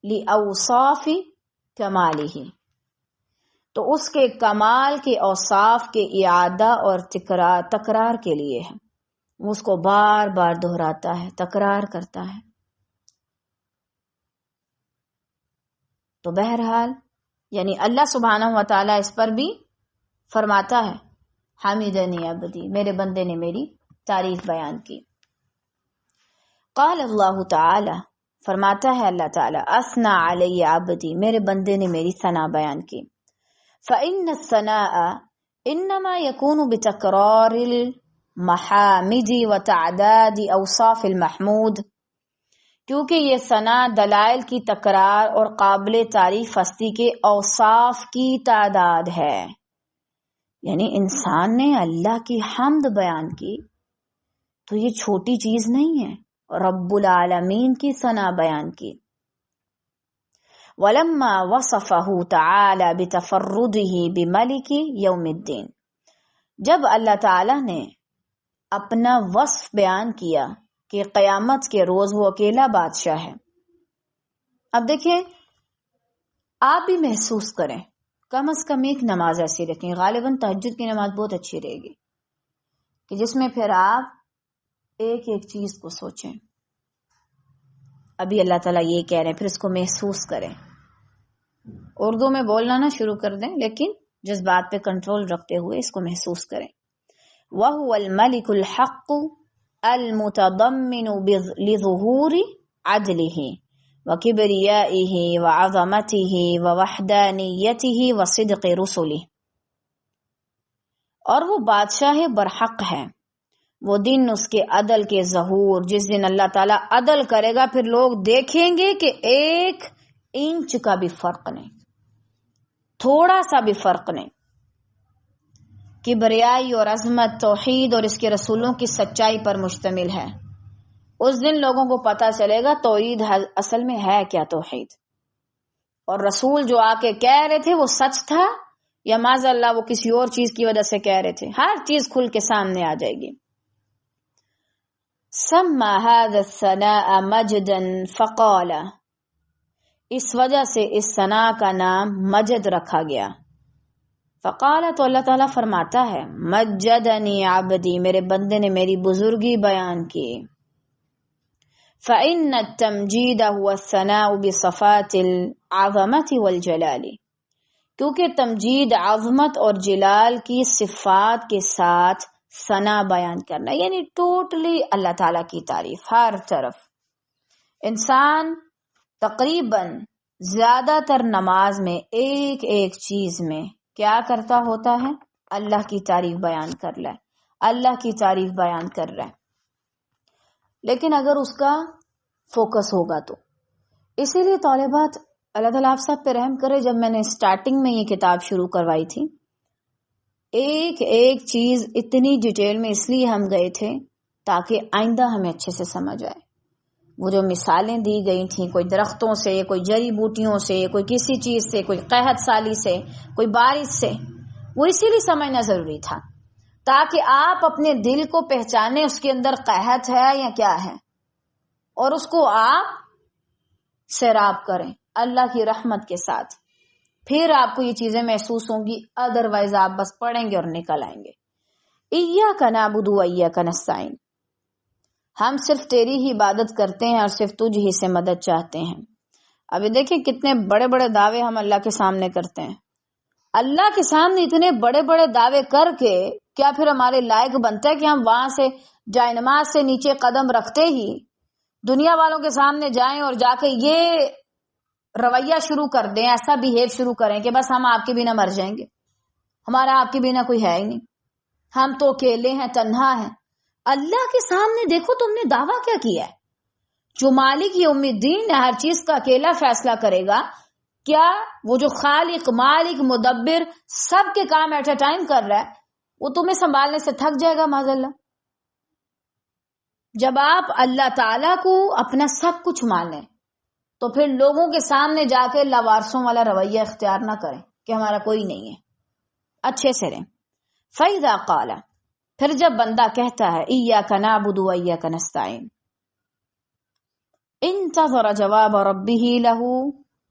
لأوصاف کمالہ، تو اس کے کمال کے اوصاف کے اعادہ اور تکرار کے لیے ہے، وہ اس کو بار بار دہراتا ہے، تکرار کرتا ہے۔ تو بہرحال یعنی اللہ سبحانہ و تعالیٰ اس پر بھی فرماتا ہے حمیدنی عبدی، میرے بندے نے میری تعریف بیان کی۔ قال اللہ تعالی، فرماتا ہے اللہ تعالیٰ اثنا علی عبدی، میرے بندے نے میری ثنا بیان کی۔ فإن الثناء انما يكون بتکرار المحامد وتعداد اوصاف المحمود، کیونکہ یہ ثنا دلائل کی تکرار اور قابل تعریف ہستی کے اوصاف کی تعداد ہے۔ یعنی انسان نے اللہ کی حمد بیان کی تو یہ چھوٹی چیز نہیں ہے، رب العالمین کی ثنا بیان کی۔ وَلَمَّا وَصَفَهُ تَعَالَى بِتَفَرُّدِهِ بِمَلِكِ يَوْمِ الدِّينِ، جب اللہ تعالی نے اپنا وصف بیان کیا کہ قیامت کے روز وہ اکیلا بادشاہ ہے۔ اب دیکھیں، آپ بھی محسوس کریں، کم از کم ایک نماز ایسی رکھیں، غالباً تہجد کی نماز بہت اچھی رہے گی کہ جس میں پھر آپ ایک ایک چیز کو سوچیں۔ ابھی اللہ تعالیٰ یہ کہہ رہے ہیں، پھر اس کو محسوس کریں۔ اردو میں بولنا نہ شروع کر دیں، لیکن جس بات پہ کنٹرول رکھتے ہوئے اس کو محسوس کریں۔ وَهُوَ الْمَلِكُ الْحَقُّ الْمُتَضَمِّنُ لِظُهُورِ عَدْلِهِ وَكِبْرِيَائِهِ وَعَظَمَتِهِ وَوَحْدَانِيَّتِهِ وَصِدْقِ رُسُلِهِ، اور وہ بادشاہ برحق ہے، وہ دن اس کے عدل کے ظہور، جس دن اللہ تعالیٰ عدل کرے گا، پھر لوگ دیکھیں گے کہ ایک انچ کا بھی فرق نہیں، تھوڑا سا بھی فرق نہیں۔ کبریائی اور عظمت توحید اور اس کے رسولوں کی سچائی پر مشتمل ہے۔ اس دن لوگوں کو پتہ چلے گا توحید اصل میں ہے کیا، توحید، اور رسول جو آ کے کہہ رہے تھے وہ سچ تھا یا معاذ اللہ وہ کسی اور چیز کی وجہ سے کہہ رہے تھے، ہر چیز کھل کے سامنے آ جائے گی۔ سمى هذا الثناء مجدا فقال، اس وجہ سے اس ثنا کا نام مجد رکھا گیا۔ فقال، تو اللہ تعالیٰ فرماتا ہے مجدنی عبدی، میرے بندے نے میری بزرگی بیان کی۔ فإن التمجید هو الثناء بصفات العظمة والجلال، کیونکہ تمجید عظمت اور جلال کی صفات کے ساتھ ثنا بیان کرنا، یعنی ٹوٹلی اللہ تعالیٰ کی تعریف ہر طرف۔ انسان تقریباً زیادہ تر نماز میں ایک ایک چیز میں کیا کرتا ہوتا ہے؟ اللہ کی تعریف بیان کر رہا ہے، اللہ کی تعریف بیان کر رہا ہے، لیکن اگر اس کا فوکس ہوگا تو۔ اسی لیے طالبات، اللہ تعالیٰ آپ سب پہ رحم کرے، جب میں نے سٹارٹنگ میں یہ کتاب شروع کروائی تھی، ایک ایک چیز اتنی ڈیٹیل میں اس لیے ہم گئے تھے تاکہ آئندہ ہمیں اچھے سے سمجھ آئے۔ وہ جو مثالیں دی گئی تھیں، کوئی درختوں سے، کوئی جڑی بوٹیوں سے، کوئی کسی چیز سے، کوئی قحط سالی سے، کوئی بارش سے، وہ اسی لیے سمجھنا ضروری تھا تاکہ آپ اپنے دل کو پہچانیں اس کے اندر قحط ہے یا کیا ہے، اور اس کو آپ سیراب کریں اللہ کی رحمت کے ساتھ۔ پھر آپ کو یہ چیزیں محسوس ہوں گی، ادروائز آپ بس پڑھیں گے اور نکل آئیں گے۔ ایاک نعبد و ایاک نستعین، ہم صرف تیری ہی عبادت کرتے ہیں اور صرف تجھ ہی سے مدد چاہتے ہیں۔ ابھی دیکھیں کتنے بڑے بڑے دعوے ہم اللہ کے سامنے کرتے ہیں۔ اللہ کے سامنے اتنے بڑے بڑے دعوے کر کے کیا پھر ہمارے لائق بنتا ہے کہ ہم وہاں سے جائے نماز سے نیچے قدم رکھتے ہی دنیا والوں کے سامنے جائیں اور جا کے یہ رویہ شروع کر دیں، ایسا بیہیو شروع کریں کہ بس ہم آپ کے بنا مر جائیں گے، ہمارا آپ کے بنا کوئی ہے ہی نہیں، ہم تو اکیلے ہیں، تنہا ہیں۔ اللہ کے سامنے دیکھو تم نے دعویٰ کیا کیا ہے، جو مالک یوم الدین ہر چیز کا اکیلا فیصلہ کرے گا، کیا وہ جو خالق مالک مدبر سب کے کام ایٹ اے ٹائم کر رہا ہے، وہ تمہیں سنبھالنے سے تھک جائے گا معاذ اللہ؟ جب آپ اللہ تعالیٰ کو اپنا سب کچھ مانیں تو پھر لوگوں کے سامنے جا کے لاوارسوں والا رویہ اختیار نہ کریں کہ ہمارا کوئی نہیں ہے، اچھے سے رہیں۔ فَإِذَا قَالَ، پھر جب بندہ کہتا ہے إِيَّاكَ نَعْبُدُ وَإِيَّاكَ نَسْتَعِينُ، انتظر جواب ربه له،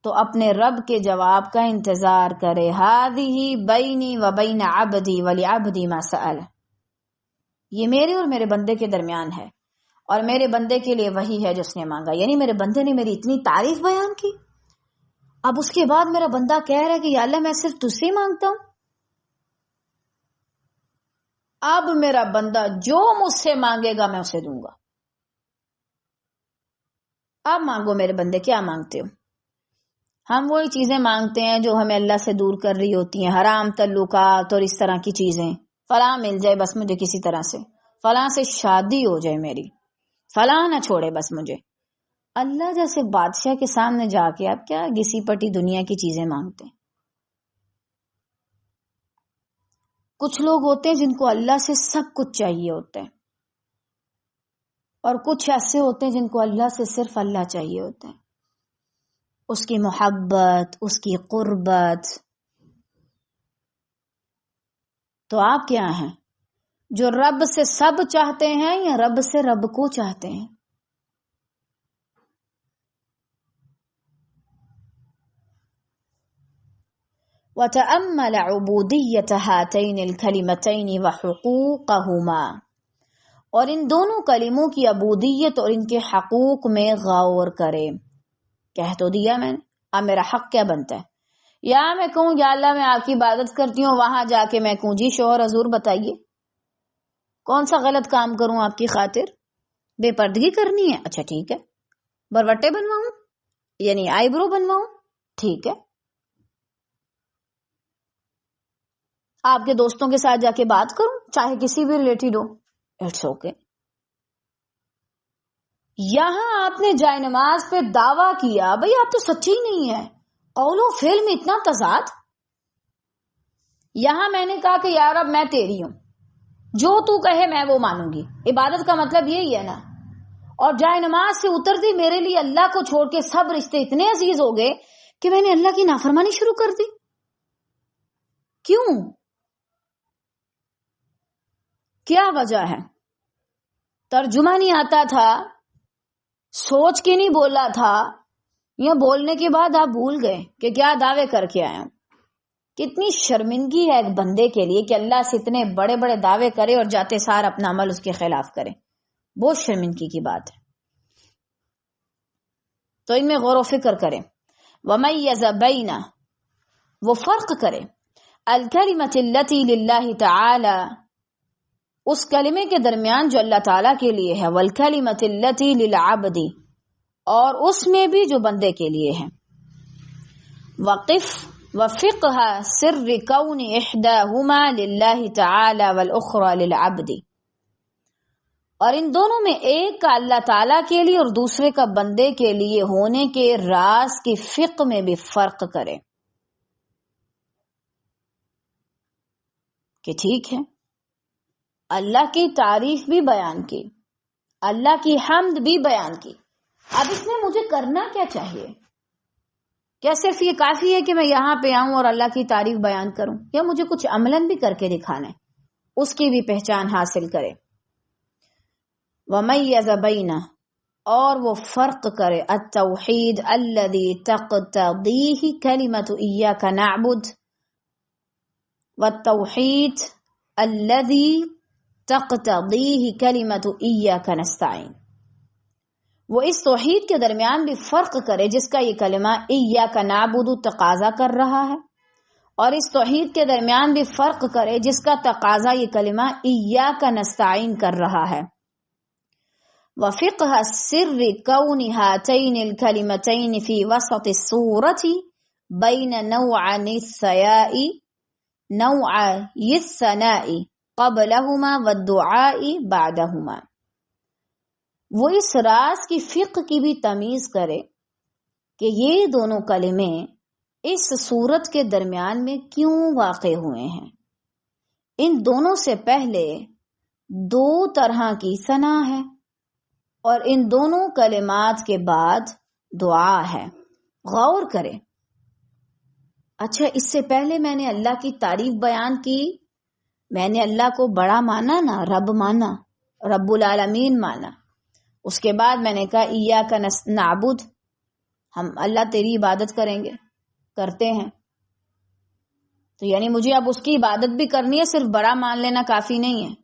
تو اپنے رب کے جواب کا انتظار کرے. هذه بینی و بین عبدی ولعبدی ما سأل، یہ میرے اور میرے بندے کے درمیان ہے، اور میرے بندے کے لیے وہی ہے جس نے مانگا. یعنی میرے بندے نے میری اتنی تعریف بیان کی، اب اس کے بعد میرا بندہ کہہ رہا ہے کہ یا اللہ میں صرف تجھ سے مانگتا ہوں. اب میرا بندہ جو مجھ سے مانگے گا میں اسے دوں گا. اب مانگو میرے بندے، کیا مانگتے ہو؟ ہم وہی چیزیں مانگتے ہیں جو ہمیں اللہ سے دور کر رہی ہوتی ہیں، حرام تعلقات اور اس طرح کی چیزیں. فلاں مل جائے بس مجھے کسی طرح سے، فلاں سے شادی ہو جائے میری، فلاں نہ چھوڑے بس مجھے. اللہ جیسے بادشاہ کے سامنے جا کے آپ کیا گسی پٹی دنیا کی چیزیں مانگتے ہیں؟ کچھ لوگ ہوتے ہیں جن کو اللہ سے سب کچھ چاہیے ہوتا ہے، اور کچھ ایسے ہوتے ہیں جن کو اللہ سے صرف اللہ چاہیے ہوتا ہے، اس کی محبت، اس کی قربت. تو آپ کیا ہیں؟ جو رب سے سب چاہتے ہیں یا رب سے رب کو چاہتے ہیں؟ وَتَأَمَّلَ عُبُودِيَّةَ هَاتَيْنِ الْكَلِمَتَيْنِ وَحُقُوقَهُمَا، اور ان دونوں کلموں کی عبودیت اور ان کے حقوق میں غور کرے. کہہ تو دیا میں نے، اب میرا حق کیا بنتا ہے؟ یا میں کہوں یا اللہ میں آپ کی عبادت کرتی ہوں، وہاں جا کے میں کہوں جی شوہر حضور بتائیے کون سا غلط کام کروں آپ کی خاطر؟ بے پردگی کرنی ہے، اچھا ٹھیک ہے. بروٹے بنواؤں، یعنی آئی برو بنواؤں، ٹھیک ہے. آپ کے دوستوں کے ساتھ جا کے بات کروں، چاہے کسی بھی ریلیٹڈ ہو، اٹس اوکے. یہاں آپ نے جائے نماز پہ دعویٰ کیا، بھئی آپ تو سچی نہیں ہے، قول و فعل میں اتنا تضاد. یہاں میں نے کہا کہ یا رب میں تیری ہوں، جو تو کہے میں وہ مانوں گی. عبادت کا مطلب یہی ہے نا. اور جائے نماز سے اترتی میرے لیے اللہ کو چھوڑ کے سب رشتے اتنے عزیز ہو گئے کہ میں نے اللہ کی نافرمانی شروع کر دی. کیوں؟ کیا وجہ ہے؟ ترجمہ نہیں آتا تھا، سوچ کے نہیں بولا تھا، یا بولنے کے بعد آپ بھول گئے کہ کیا دعوے کر کے آئے ہوں؟ کتنی شرمندگی ہے ایک بندے کے لیے کہ اللہ سے اتنے بڑے بڑے دعوے کرے اور جاتے سار اپنا عمل اس کے خلاف کرے. بہت شرمندگی کی بات ہے. تو ان میں غور و فکر کریں. وَمَيَّزَ بَيْنَ، وہ فرق کرے، الکلمۃ التی للہ تعالی، اس کلمے کے درمیان جو اللہ تعالیٰ کے لیے ہے، والکلمۃ التی للعبد، اور اس میں بھی جو بندے کے لیے ہے. وقف وفقہ سر کون احداہما للہ تعالی والاخری للعبد، اور ان دونوں میں ایک کا اللہ تعالیٰ کے لیے اور دوسرے کا بندے کے لیے ہونے کے راز کی فقہ میں بھی فرق کرے. کہ ٹھیک ہے اللہ کی تعریف بھی بیان کی، اللہ کی حمد بھی بیان کی، اب اس میں مجھے کرنا کیا چاہیے؟ کیا صرف یہ کافی ہے کہ میں یہاں پہ آؤں اور اللہ کی تعریف بیان کروں، یا مجھے کچھ عملاً بھی کر کے دکھانا ہے؟ اس کی بھی پہچان حاصل کرے. وَمَيَّزَ بَيْنَ، اور وہ فرق کرے، التوحید الذی تقتضیہ کلمۃ ایاک نعبد، والتوحید الذی تقتضیہ کلمۃ ایاک نستعین. وہ اس توحید کے درمیان بھی فرق کرے جس کا یہ کلمہ ایاک نعبد تقاضا کر رہا ہے، اور اس توحید کے درمیان بھی فرق کرے جس کا تقاضا یہ کلمہ ایاک نستعین کر رہا ہے. وفقہ سر کون ہاتین الکلمتین فی وسط السورۃ بین نوعی الثناء قبلہما والدعاء بعدہما. وہ اس راز کی فقہ کی بھی تمیز کرے کہ یہ دونوں کلمے اس صورت کے درمیان میں کیوں واقع ہوئے ہیں. ان دونوں سے پہلے دو طرح کی ثنا ہے، اور ان دونوں کلمات کے بعد دعا ہے. غور کرے، اچھا اس سے پہلے میں نے اللہ کی تعریف بیان کی میں نے اللہ کو بڑا مانا نا، رب مانا، رب العالمین مانا. اس کے بعد میں نے کہا ایاک نعبد، ہم اللہ تیری عبادت کریں گے، کرتے ہیں. تو یعنی مجھے اب اس کی عبادت بھی کرنی ہے، صرف بڑا مان لینا کافی نہیں ہے.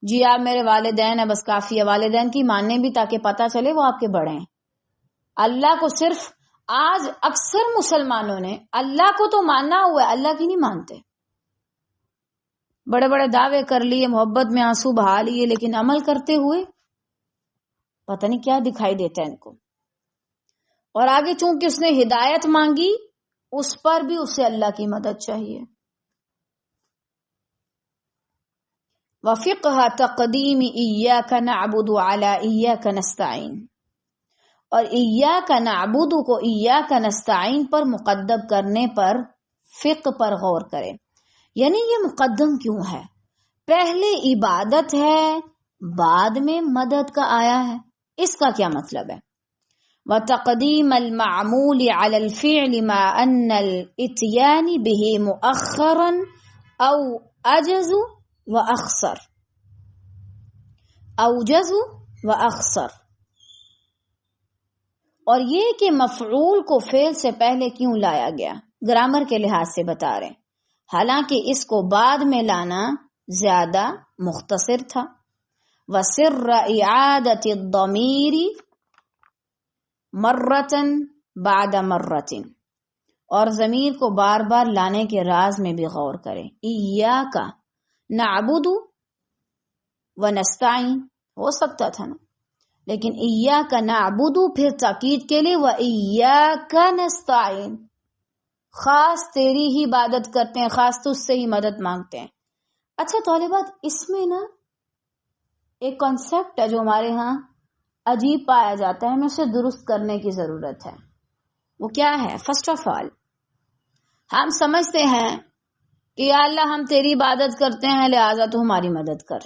جی آپ میرے والدین ہیں بس کافی ہے، والدین کی ماننے بھی تاکہ پتہ چلے وہ آپ کے بڑے ہیں. اللہ کو صرف، آج اکثر مسلمانوں نے اللہ کو تو ماننا ہوا ہے، اللہ کی نہیں مانتے. بڑے بڑے دعوے کر لیے، محبت میں آنسو بہا لیے، لیکن عمل کرتے ہوئے پتہ نہیں کیا دکھائی دیتا ہے ان کو. اور آگے چونکہ اس نے ہدایت مانگی، اس پر بھی اسے اللہ کی مدد چاہیے. وفقہ تقدیم ایاک نعبد علی ایاک نستعین، اور ایاک نعبد کو ایاک نستعین پر مقدم کرنے پر فقہ پر غور کرے. یعنی یہ مقدم کیوں ہے؟ پہلے عبادت ہے، بعد میں مدد کا آیا ہے. اس کا کیا مطلب ہے؟ وتقدیم المعمول علی الفعل مع ان الاتیان به مؤخرا او اجز واخسر، اوجز واخسر. اور یہ کہ مفعول کو فعل سے پہلے کیوں لایا گیا، گرامر کے لحاظ سے بتا رہے ہیں، حالانکہ اس کو بعد میں لانا زیادہ مختصر تھا. وسر اعادت الضمیر مرتن بعد مرتن، اور ضمیر کو بار بار لانے کے راز میں بھی غور کریں. ایاک نعبد و نستعین ہو سکتا تھا نا، لیکن ایاک نعبد پھر تاکید کے لیے و ایاک نستعین، خاص تیری ہی عبادت کرتے ہیں، خاص تجھ سے ہی مدد مانگتے ہیں. اچھا طالبات، اس میں نا ایک کانسیپٹ ہے جو ہمارے ہاں عجیب پایا جاتا ہے، ہمیں اسے درست کرنے کی ضرورت ہے. وہ کیا ہے؟ فرسٹ آف آل ہم سمجھتے ہیں کہ یا اللہ ہم تیری عبادت کرتے ہیں لہٰذا تو ہماری مدد کر،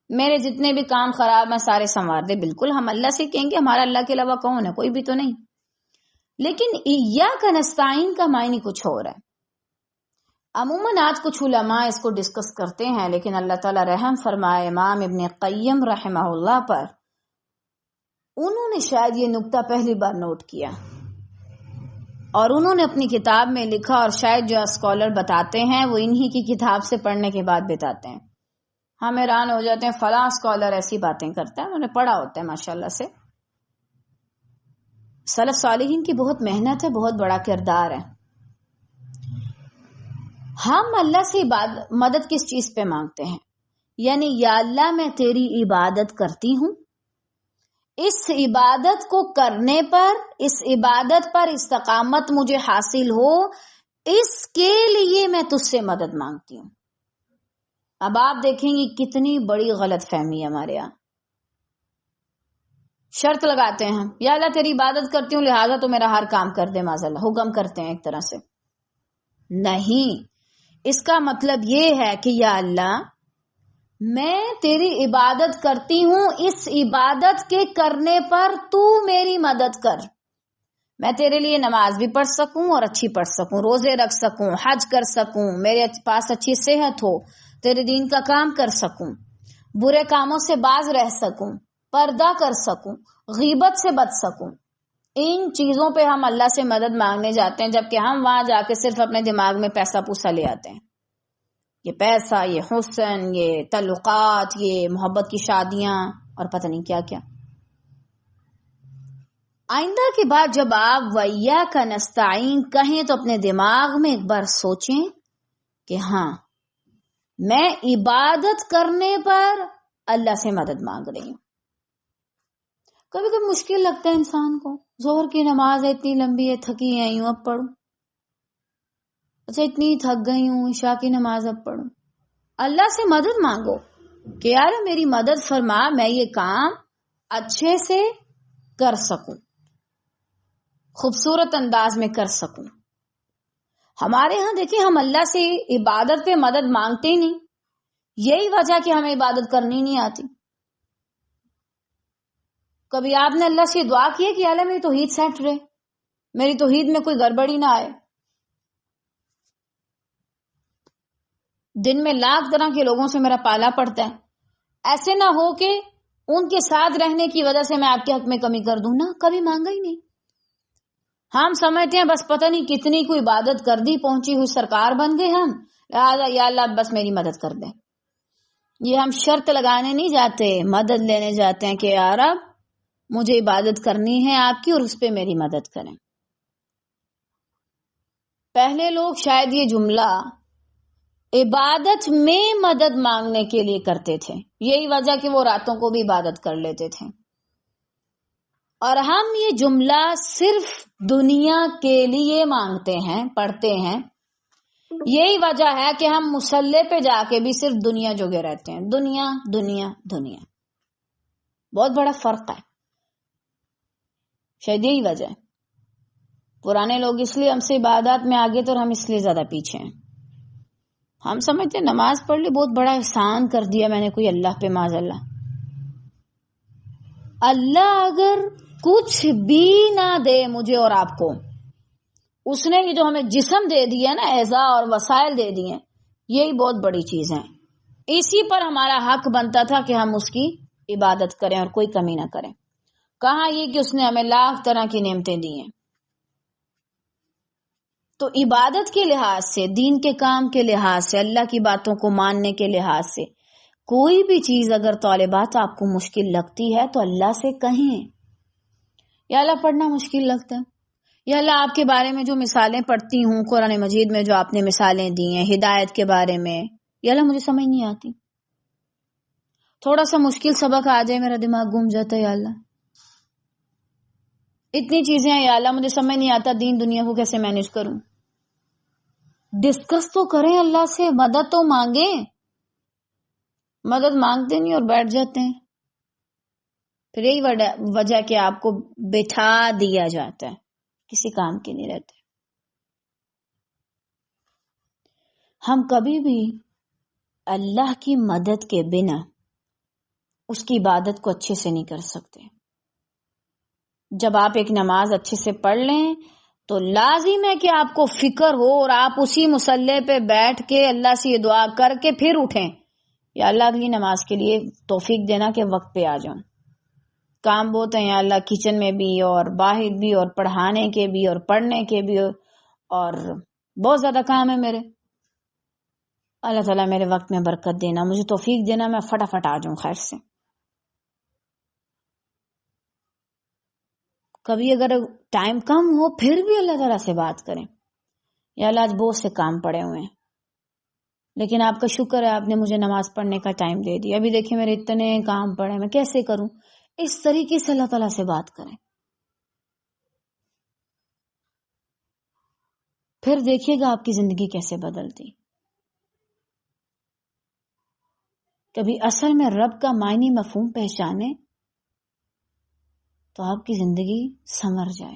میرے جتنے بھی کام خراب میں سارے سنوار دے. بالکل ہم اللہ سے کہیں گے، ہمارا اللہ کے علاوہ کون ہے؟ کوئی بھی تو نہیں. لیکن ایاک نستعین کا معنی کچھ اور ہے. عموماً آج کچھ علماء اس کو ڈسکس کرتے ہیں، لیکن اللہ تعالیٰ رحم فرمائے امام ابن قیم رحمہ اللہ پر، انہوں نے شاید یہ نقطہ پہلی بار نوٹ کیا اور انہوں نے اپنی کتاب میں لکھا، اور شاید جو اسکالر بتاتے ہیں وہ انہی کی کتاب سے پڑھنے کے بعد بتاتے ہیں. ہم حیران ہو جاتے ہیں فلاں اسکالر ایسی باتیں کرتا ہے، انہوں نے پڑھا ہوتا ہے ماشاءاللہ سے. سلف صالحین کی بہت محنت ہے، بہت بڑا کردار ہے. ہم اللہ سے مدد کس چیز پہ مانگتے ہیں؟ یعنی یا اللہ میں تیری عبادت کرتی ہوں، اس عبادت کو کرنے پر، اس عبادت پر استقامت مجھے حاصل ہو، اس کے لیے میں تجھ سے مدد مانگتی ہوں. اب آپ دیکھیں گے کتنی بڑی غلط فہمی ہے ہمارے یہاں. شرط لگاتے ہیں یا اللہ تیری عبادت کرتی ہوں لہٰذا تو میرا ہر کام کر دے، معاذ اللہ حکم کرتے ہیں ایک طرح سے. نہیں، اس کا مطلب یہ ہے کہ یا اللہ میں تیری عبادت کرتی ہوں، اس عبادت کے کرنے پر تو میری مدد کر، میں تیرے لیے نماز بھی پڑھ سکوں اور اچھی پڑھ سکوں، روزے رکھ سکوں، حج کر سکوں، میرے پاس اچھی صحت ہو، تیرے دین کا کام کر سکوں، برے کاموں سے باز رہ سکوں، پردہ کر سکوں، غیبت سے بچ سکوں. ان چیزوں پہ ہم اللہ سے مدد مانگنے جاتے ہیں، جبکہ ہم وہاں جا کے صرف اپنے دماغ میں پیسہ پوسا لے آتے ہیں. یہ پیسہ، یہ حسن، یہ تعلقات، یہ محبت کی شادیاں اور پتہ نہیں کیا کیا. آئندہ کی بار جب آپ وَإِيَّاكَ نَسْتَعِينُ کہیں تو اپنے دماغ میں ایک بار سوچیں کہ ہاں میں عبادت کرنے پر اللہ سے مدد مانگ رہی ہوں. کبھی کبھی مشکل لگتا ہے انسان کو، ظہر کی نماز ہے اتنی لمبی ہے، تھکی آئی ہوں اب پڑھوں، اچھا اتنی تھک گئی ہوں، عشاء کی نماز اب پڑھوں. اللہ سے مدد مانگو کہ یار میری مدد فرما، میں یہ کام اچھے سے کر سکوں، خوبصورت انداز میں کر سکوں. ہمارے ہاں دیکھیں ہم اللہ سے عبادت پہ مدد مانگتے ہی نہیں، یہی وجہ کہ ہمیں عبادت کرنی نہیں آتی. کبھی آپ نے اللہ سے دعا کی ہے کہ اللہ میری توحید سیٹ رہے، میری توحید میں کوئی گڑبڑی نہ آئے؟ دن میں لاکھ طرح کے لوگوں سے میرا پالا پڑتا ہے. ایسے نہ ہو کہ ان کے ساتھ رہنے کی وجہ سے میں آپ کے حق میں کمی کر دوں. نا، کبھی مانگا ہی نہیں. ہم سمجھتے ہیں بس پتہ نہیں کتنی کوئی عبادت کر دی، پہنچی ہوئی سرکار بن گئے ہم، یا اللہ بس میری مدد کر دے. یہ ہم شرط لگانے نہیں جاتے، مدد لینے جاتے ہیں کہ یار اب مجھے عبادت کرنی ہے آپ کی اور اس پہ میری مدد کریں. پہلے لوگ شاید یہ جملہ عبادت میں مدد مانگنے کے لیے کرتے تھے، یہی وجہ کہ وہ راتوں کو بھی عبادت کر لیتے تھے. اور ہم یہ جملہ صرف دنیا کے لیے مانگتے ہیں، پڑھتے ہیں. یہی وجہ ہے کہ ہم مصلی پہ جا کے بھی صرف دنیا جوگے رہتے ہیں. دنیا دنیا دنیا، بہت بڑا فرق ہے. شاید یہی وجہ ہے. پرانے لوگ اس لیے ہم سے عبادات میں آگے تو ہم اس لیے زیادہ پیچھے ہیں. ہم سمجھتے ہیں نماز پڑھ لی بہت بڑا احسان کر دیا میں نے کوئی اللہ پہ. معاذ اللہ، اللہ اگر کچھ بھی نہ دے مجھے اور آپ کو، اس نے یہ جو ہمیں جسم دے دیا نا، اعضاء اور وسائل دے دیے، یہی بہت بڑی چیز ہے. اسی پر ہمارا حق بنتا تھا کہ ہم اس کی عبادت کریں اور کوئی کمی نہ کریں. کہاں یہ کہ اس نے ہمیں لاکھ طرح کی نعمتیں دی ہیں. تو عبادت کے لحاظ سے، دین کے کام کے لحاظ سے، اللہ کی باتوں کو ماننے کے لحاظ سے، کوئی بھی چیز اگر طالبات آپ کو مشکل لگتی ہے تو اللہ سے کہیں. یا اللہ پڑھنا مشکل لگتا ہے، یا اللہ آپ کے بارے میں جو مثالیں پڑھتی ہوں قرآن مجید میں، جو آپ نے مثالیں دی ہیں ہدایت کے بارے میں، یا اللہ مجھے سمجھ نہیں آتی. تھوڑا سا مشکل سبق آ جائے میرا دماغ گم جاتا ہے. یا اللہ اتنی چیزیں ہیں، یا اللہ مجھے سمجھ نہیں آتا دین دنیا کو کیسے مینج کروں. ڈسکس تو کریں اللہ سے، مدد تو مانگیں. مدد مانگتے نہیں اور بیٹھ جاتے ہیں. پھر یہی وجہ کہ آپ کو بٹھا دیا جاتا ہے، کسی کام کے نہیں رہتے. ہم کبھی بھی اللہ کی مدد کے بنا اس کی عبادت کو اچھے سے نہیں کر سکتے. جب آپ ایک نماز اچھے سے پڑھ لیں تو لازم ہے کہ آپ کو فکر ہو اور آپ اسی مصلی پہ بیٹھ کے اللہ سے یہ دعا کر کے پھر اٹھیں، یا اللہ اگلی نماز کے لیے توفیق دینا کہ وقت پہ آ جاؤں. کام بہت ہیں یا اللہ، کچن میں بھی اور باہر بھی اور پڑھانے کے بھی اور پڑھنے کے بھی، اور بہت زیادہ کام ہے میرے. اللہ تعالیٰ میرے وقت میں برکت دینا، مجھے توفیق دینا، میں فٹافٹ آ جاؤں خیر سے. کبھی اگر ٹائم کم ہو پھر بھی اللہ تعالیٰ سے بات کریں، یا اللہ آج بہت سے کام پڑے ہوئے ہیں لیکن آپ کا شکر ہے آپ نے مجھے نماز پڑھنے کا ٹائم دے دیا، ابھی دیکھیں میرے اتنے کام پڑے میں کیسے کروں. اس طریقے سے اللہ تعالیٰ سے بات کریں. پھر دیکھیے گا آپ کی زندگی کیسے بدلتی. کبھی اصل میں رب کا معنی مفہوم پہچانے تو آپ کی زندگی سنور جائے،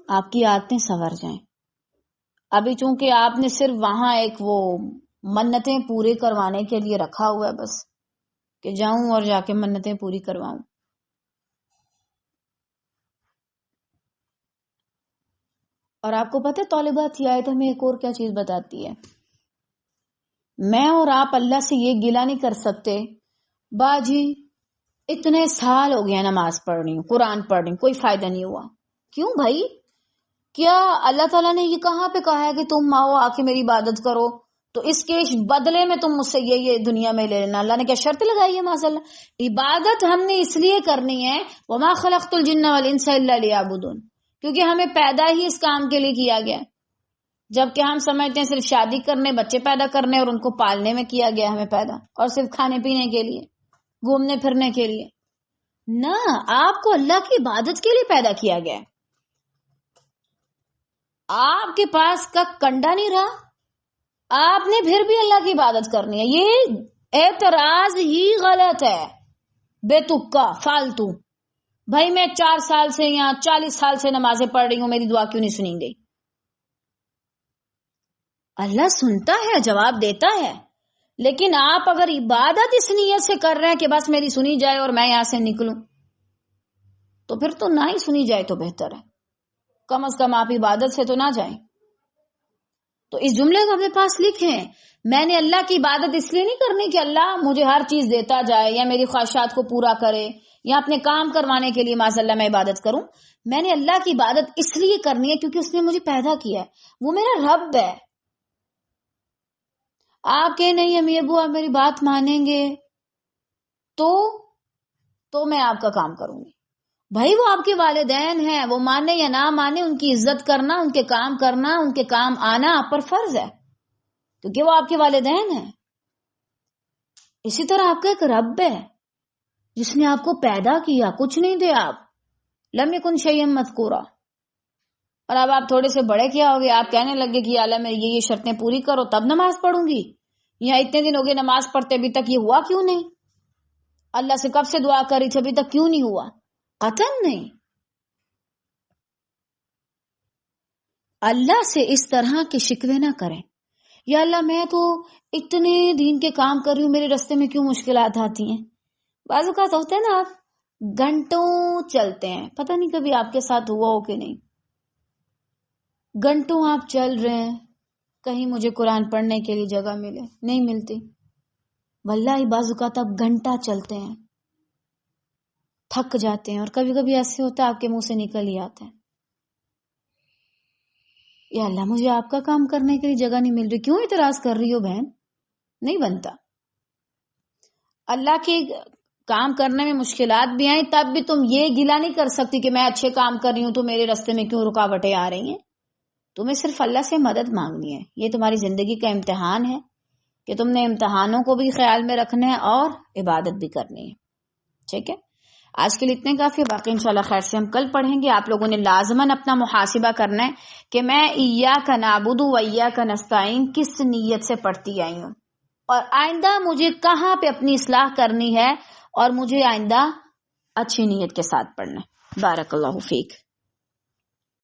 آپ کی عادتیں سنور جائیں. ابھی چونکہ آپ نے صرف وہاں ایک وہ منتیں پورے کروانے کے لیے رکھا ہوا ہے، بس کہ جاؤں اور جا کے منتیں پوری کرواؤں. اور آپ کو پتہ ہے طالبات یہ آیت ہمیں ایک اور کیا چیز بتاتی ہے. میں اور آپ اللہ سے یہ گلہ نہیں کر سکتے باجی اتنے سال ہو گیا نماز پڑھ رہی ہوں، قرآن پڑھ رہی ہوں، کوئی فائدہ نہیں ہوا. کیوں بھائی؟ کیا اللہ تعالیٰ نے یہ کہاں پہ کہا ہے کہ تم آؤ آ کے میری عبادت کرو تو اس کے بدلے میں تم مجھ سے یہ دنیا میں لے لینا؟ اللہ نے کیا شرط لگائی ہے؟ ماشاء اللہ، عبادت ہم نے اس لیے کرنی ہے وما خلقت الجن والانس الا لیعبدون، کیونکہ ہمیں پیدا ہی اس کام کے لیے کیا گیا. جبکہ ہم سمجھتے ہیں صرف شادی کرنے، بچے پیدا کرنے اور ان کو پالنے میں کیا گیا ہمیں پیدا، اور صرف کھانے پینے کے لیے، گھومنے پھرنے کے لیے. نہ، آپ کو اللہ کی عبادت کے لیے پیدا کیا گیا ہے. آپ کے پاس کا کنڈا نہیں رہا، آپ نے پھر بھی اللہ کی عبادت کرنی ہے. یہ اعتراض ہی غلط ہے، بے تکا، فالتو. بھائی میں 4 سال سے یا 40 سال سے نمازیں پڑھ رہی ہوں، میری دعا کیوں نہیں سنیں گی؟ اللہ سنتا ہے، جواب دیتا ہے، لیکن آپ اگر عبادت اس نیت سے کر رہے ہیں کہ بس میری سنی جائے اور میں یہاں سے نکلوں، تو پھر تو نہ ہی سنی جائے تو بہتر ہے. کم از کم آپ عبادت سے تو نہ جائیں. تو اس جملے کو اپنے پاس لکھیں. میں نے اللہ کی عبادت اس لیے نہیں کرنی کہ اللہ مجھے ہر چیز دیتا جائے یا میری خواہشات کو پورا کرے یا اپنے کام کروانے کے لیے معاذ اللہ میں عبادت کروں. میں نے اللہ کی عبادت اس لیے کرنی ہے کیونکہ اس نے مجھے پیدا کیا ہے, وہ میرا رب ہے. آپ کہ نہیں امی ابو آپ میری بات مانیں گے تو میں آپ کا کام کروں گی. بھائی وہ آپ کے والدین ہیں, وہ مانے یا نہ مانے ان کی عزت کرنا, ان کے کام کرنا, ان کے کام آنا آپ پر فرض ہے کیونکہ وہ آپ کے والدین ہیں. اسی طرح آپ کا ایک رب ہے جس نے آپ کو پیدا کیا, کچھ نہیں تھے آپ, لم یکن شیئا مذکورا. اور اب آپ تھوڑے سے بڑے کیا ہوگے, آپ کہنے لگے کہ یا اللہ میری یہ شرطیں پوری کرو تب نماز پڑھوں گی, یا اتنے دن ہو گئے نماز پڑھتے ابھی تک یہ ہوا کیوں نہیں, اللہ سے کب سے دعا کری تھی ابھی تک کیوں نہیں ہوا. قطعاً نہیں. اللہ سے اس طرح کے شکوے نہ کریں, یا اللہ میں تو اتنے دین کے کام کر رہی ہوں, میرے راستے میں کیوں مشکلات آتی ہیں. بعض اوقات ہوتا ہے نا آپ گھنٹوں چلتے ہیں, پتہ نہیں کبھی آپ کے ساتھ ہوا ہو کہ نہیں, گھنٹوں آپ چل رہے ہیں, کہیں مجھے قرآن پڑھنے کے لیے جگہ ملے, نہیں ملتی. واللہ بعض اوقات آپ گھنٹہ چلتے ہیں, تھک جاتے ہیں, اور کبھی کبھی ایسے ہوتا ہے آپ کے منہ سے نکل ہی آتا ہے یا اللہ مجھے آپ کا کام کرنے کے لیے جگہ نہیں مل رہی, کیوں اعتراض کر رہی ہو بہن. نہیں بنتا. اللہ کے کام کرنے میں مشکلات بھی آئیں تب بھی تم یہ گلا نہیں کر سکتی کہ میں اچھے کام کر رہی ہوں تو میرے راستے میں کیوں رکاوٹیں آ رہی ہیں. تمہیں صرف اللہ سے مدد مانگنی ہے. یہ تمہاری زندگی کا امتحان ہے کہ تم نے امتحانوں کو بھی خیال میں رکھنا ہے اور عبادت بھی کرنی ہے. ٹھیک ہے, آج کے لیے اتنے کافی, باقی انشاءاللہ خیر سے ہم کل پڑھیں گے. آپ لوگوں نے لازماً اپنا محاسبہ کرنا ہے کہ میں ایاک نعبد و ایاک نستعین کس نیت سے پڑھتی آئی ہوں, اور آئندہ مجھے کہاں پہ اپنی اصلاح کرنی ہے, اور مجھے آئندہ اچھی نیت کے ساتھ پڑھنا ہے. بارک اللہ فیک.